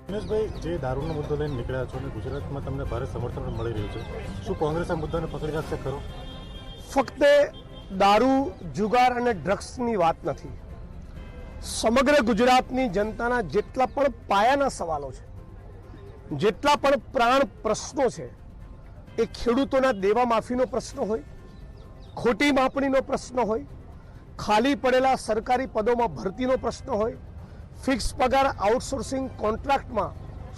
દિનેશભાઈ, જે દારૂનો મુદ્દો લઈને નીકળ્યા છો અને ગુજરાતમાં તમને ભારે સમર્થન મળી રહ્યું છે, શું કોંગ્રેસ આ મુદ્દાને પકડી રાખશે ખરો? ફક્ત દારૂ, જુગાર અને ડ્રગ્સની વાત નથી. સમગ્ર ગુજરાતની જનતાના જેટલા પણ પાયાના સવાલો છે, જેટલા પણ પ્રાણ પ્રશ્નો છે, એ ખેડૂતોના દેવા માફીનો પ્રશ્ન હોય, ખોટી માપણીનો પ્રશ્ન હોય, ખાલી પડેલા સરકારી પદોમાં ભરતીનો પ્રશ્ન હોય, ફિક્સ પગાર આઉટસોર્સિંગ કોન્ટ્રાક્ટમાં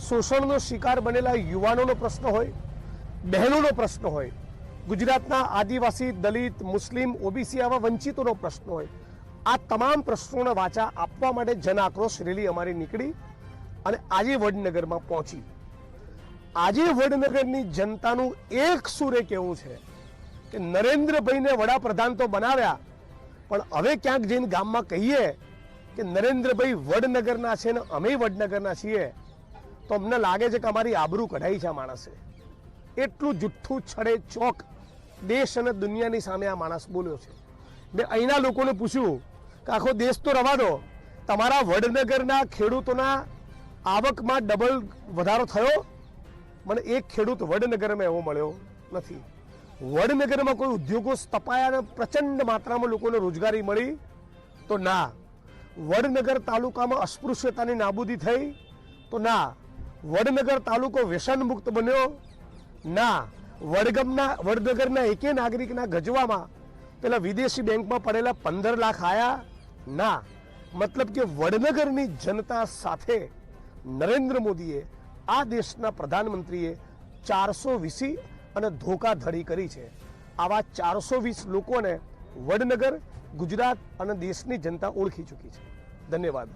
શોષણનો શિકાર બનેલા યુવાનોનો પ્રશ્ન હોય, બહેનોનો પ્રશ્ન હોય, ગુજરાતના આદિવાસી, દલિત, મુસ્લિમ, ઓબીસી આવા વંચિતોનો પ્રશ્ન હોય, આ તમામ પ્રશ્નોને વાચા આપવા માટે જન આક્રોશ રેલી અમારી નીકળી અને આજે વડનગરમાં પહોંચી. આજે વડનગરની જનતાનું એક સુરે કહેવું છે કે નરેન્દ્રભાઈને વડાપ્રધાન તો બનાવ્યા, પણ હવે ક્યાંક જઈને ગામમાં કહીએ કે નરેન્દ્રભાઈ વડનગરના છે ને અમે વડનગરના છીએ, તો અમને લાગે છે કે અમારી આબરૂ કઢાઈ છે આ માણસે. એટલું જુઠ્ઠું છડે ચોક દેશ અને દુનિયાની સામે આ માણસ બોલ્યો છે. મેં અહીંના લોકોને પૂછ્યું કે આખો દેશ તો રવા દો, તમારા વડનગરના ખેડૂતોના આવકમાં ડબલ વધારો થયો? મને એક ખેડૂત વડનગરમાં એવો મળ્યો નથી. વડનગરમાં કોઈ ઉદ્યોગો સ્થપાયા અને પ્રચંડ માત્રામાં લોકોને રોજગારી મળી? તો ના. વડનગર તાલુકામાં અસ્પૃશ્યતાની નાબૂદી થઈ? તો ના. વડનગર તાલુકો વ્યસન મુક્ત બન્યો? ના. વડનગરના એકે નાગરિકના ગજવામાં પેલા વિદેશી બેંકમાં પડેલા 15 લાખ આયા? ના. મતલબ કે વડનગરની જનતા સાથે નરેન્દ્ર મોદીએ, આ દેશના પ્રધાનમંત્રીએ 420 અને ધોકાધડી કરી છે. આવા 420 લોકોને વડનગર, ગુજરાત અને દેશની જનતા ઓળખી ચૂકી છે. ધન્યવાદ.